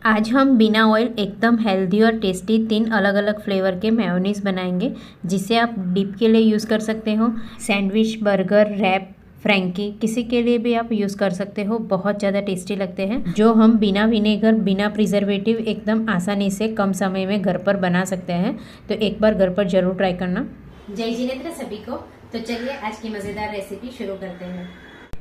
आज हम बिना ऑयल एकदम हेल्दी और टेस्टी 3 अलग अलग फ्लेवर के मेयोनीज़ बनाएंगे, जिसे आप डिप के लिए यूज़ कर सकते हो। सैंडविच, बर्गर, रैप, फ्रैंकी किसी के लिए भी आप यूज़ कर सकते हो। बहुत ज़्यादा टेस्टी लगते हैं, जो हम बिना विनेगर, बिना प्रिजर्वेटिव एकदम आसानी से कम समय में घर पर बना सकते हैं। तो एक बार घर पर ज़रूर ट्राई करना। जय जिनेंद्र सभी को। तो चलिए आज की मज़ेदार रेसिपी शुरू करते हैं।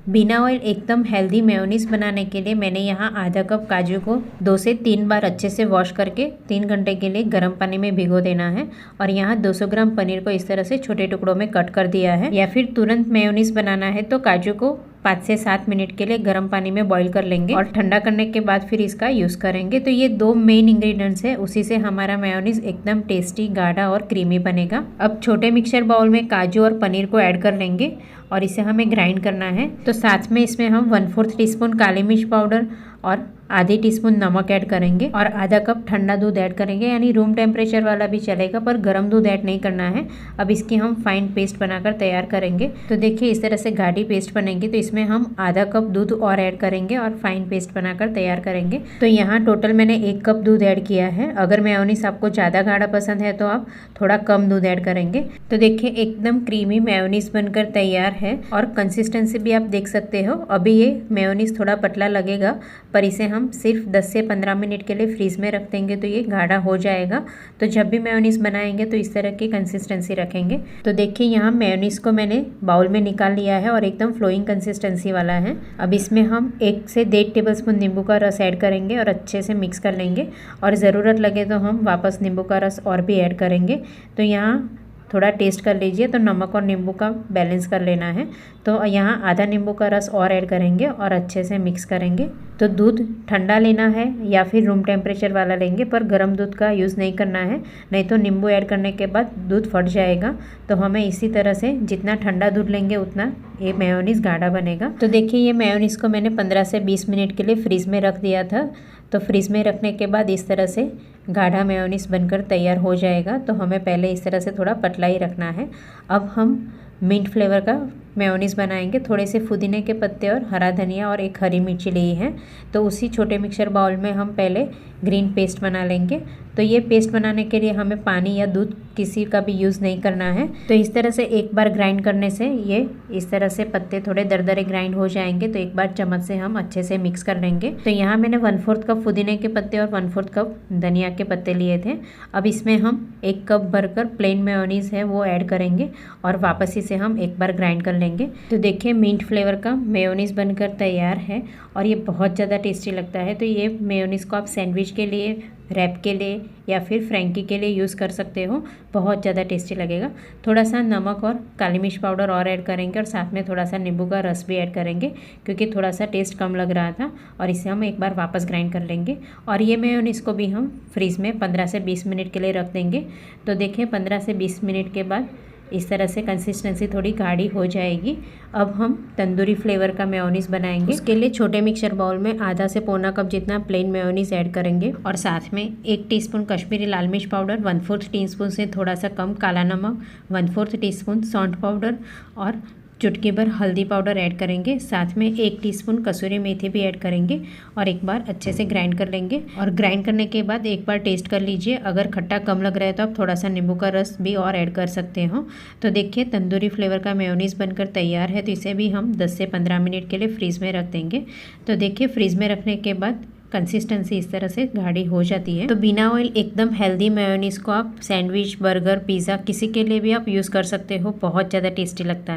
बिना ऑयल एकदम हेल्दी मेयोनीज़ बनाने के लिए मैंने यहाँ आधा कप काजू को 2 से 3 बार अच्छे से वॉश करके 3 घंटे के लिए गर्म पानी में भिगो देना है। और यहाँ 200 ग्राम पनीर को इस तरह से छोटे टुकड़ों में कट कर दिया है। या फिर तुरंत मेयोनीज़ बनाना है तो काजू को 5 से 7 मिनट के लिए गर्म पानी में बॉईल कर लेंगे और ठंडा करने के बाद फिर इसका यूज़ करेंगे। तो ये 2 मेन इंग्रेडिएंट्स है, उसी से हमारा मेयोनीज़ एकदम टेस्टी, गाढ़ा और क्रीमी बनेगा। अब छोटे मिक्सर बाउल में काजू और पनीर को ऐड कर लेंगे और इसे हमें ग्राइंड करना है। तो साथ में इसमें हम 1/4 टीस्पून काली मिर्च पाउडर और आधी टीस्पून नमक ऐड करेंगे और आधा कप ठंडा दूध ऐड करेंगे, यानी रूम टेम्परेचर वाला भी चलेगा, पर गर्म दूध ऐड नहीं करना है। अब इसकी हम फाइन पेस्ट बनाकर तैयार करेंगे। तो देखिए इस तरह से गाढ़ी पेस्ट बनेगी। तो इसमें हम आधा कप दूध और ऐड करेंगे और फाइन पेस्ट बनाकर तैयार करेंगे। तो यहाँ टोटल मैंने 1 कप दूध ऐड किया है। अगर मेयोनीज़ आपको ज़्यादा गाढ़ा पसंद है तो आप थोड़ा कम दूध ऐड करेंगे। तो देखिए एकदम क्रीमी मेयोनीज़ बनकर तैयार है और कंसिस्टेंसी भी आप देख सकते हो। अभी ये मेयोनीज़ थोड़ा पतला लगेगा, पर इसे हम सिर्फ 10 से 15 मिनट के लिए फ्रीज में रख देंगे तो ये गाढ़ा हो जाएगा। तो जब भी मेयोनीज़ बनाएंगे तो इस तरह की कंसिस्टेंसी रखेंगे। तो देखिए यहाँ मेयोनीज़ को मैंने बाउल में निकाल लिया है और एकदम फ्लोइंग कंसिस्टेंसी वाला है। अब इसमें हम 1 से 1.5 टेबलस्पून नींबू का रस ऐड करेंगे और अच्छे से मिक्स कर लेंगे। और ज़रूरत लगे तो हम वापस नींबू का रस और भी ऐड करेंगे। तो यहाँ थोड़ा टेस्ट कर लीजिए, तो नमक और नींबू का बैलेंस कर लेना है। तो यहाँ आधा नींबू का रस और ऐड करेंगे और अच्छे से मिक्स करेंगे। तो दूध ठंडा लेना है या फिर रूम टेम्परेचर वाला लेंगे, पर गर्म दूध का यूज़ नहीं करना है, नहीं तो नींबू ऐड करने के बाद दूध फट जाएगा। तो हमें इसी तरह से जितना ठंडा दूध लेंगे उतना ये मेयोनीज़ गाढ़ा बनेगा। तो देखिए ये मेयोनीज़ को मैंने 15 से 20 मिनट के लिए फ्रीज़ में रख दिया था। तो फ्रीज़ में रखने के बाद इस तरह से गाढ़ा मेयोनीज़ बनकर तैयार हो जाएगा। तो हमें पहले इस तरह से थोड़ा पतला ही रखना है। अब हम मिंट फ्लेवर का मेयोनीज़ बनाएंगे। थोड़े से पुदीने के पत्ते और हरा धनिया और 1 हरी मिर्ची ली है। तो उसी छोटे मिक्सर बाउल में हम पहले ग्रीन पेस्ट बना लेंगे। तो ये पेस्ट बनाने के लिए हमें पानी या दूध किसी का भी यूज़ नहीं करना है। तो इस तरह से एक बार ग्राइंड करने से ये इस तरह से पत्ते थोड़े दरदरे ग्राइंड हो जाएंगे। तो एक बार चम्मच से हम अच्छे से मिक्स कर लेंगे। तो यहाँ मैंने 1/4 कप पुदीने के पत्ते और 1/4 कप धनिया के पत्ते लिए थे। अब इसमें हम 1 कप भरकर प्लेन मेयोनीज़ है वो ऐड करेंगे और वापस इसे हम एक बार ग्राइंड कर लेंगे। तो देखिए मिंट फ्लेवर का मेयोनीज़ बनकर तैयार है और ये बहुत ज़्यादा टेस्टी लगता है। तो ये मेयोनीज़ को आप सैंडविच के लिए, रैप के लिए या फिर फ्रैंकी के लिए यूज़ कर सकते हो। बहुत ज़्यादा टेस्टी लगेगा। थोड़ा सा नमक और काली मिर्च पाउडर और ऐड करेंगे और साथ में थोड़ा सा नींबू का रस भी ऐड करेंगे, क्योंकि थोड़ा सा टेस्ट कम लग रहा था। और इसे हम एक बार वापस ग्राइंड कर लेंगे और ये मेयोनीज़ को भी हम फ्रीज़ में 15 से 20 मिनट के लिए रख देंगे। तो देखिए 15 से 20 मिनट के बाद इस तरह से कंसिस्टेंसी थोड़ी गाढ़ी हो जाएगी। अब हम तंदूरी फ्लेवर का मेयोनीज़ बनाएंगे। उसके लिए छोटे मिक्सर बाउल में आधा से पौना कप जितना प्लेन मेयोनीज़ ऐड करेंगे और साथ में 1 टीस्पून कश्मीरी लाल मिर्च पाउडर, 1/4 टीस्पून से थोड़ा सा कम काला नमक, 1/4 टीस्पून सौंठ पाउडर और चुटकी भर हल्दी पाउडर ऐड करेंगे। साथ में 1 टीस्पून कसूरी मेथी भी ऐड करेंगे और एक बार अच्छे से ग्राइंड कर लेंगे। और ग्राइंड करने के बाद एक बार टेस्ट कर लीजिए, अगर खट्टा कम लग रहा है तो आप थोड़ा सा नींबू का रस भी और ऐड कर सकते हो। तो देखिए तंदूरी फ्लेवर का मेयोनीज़ बनकर तैयार है। तो इसे भी हम 10 से 15 मिनट के लिए फ्रीज़ में रख देंगे। तो देखिए फ्रीज़ में रखने के बाद कंसिस्टेंसी इस तरह से गाढ़ी हो जाती है। तो बिना ऑयल एकदम हेल्दी मेयोनीज़ को आप सैंडविच, बर्गर, पिज़्ज़ा किसी के लिए भी आप यूज़ कर सकते हो। बहुत ज़्यादा टेस्टी लगता है।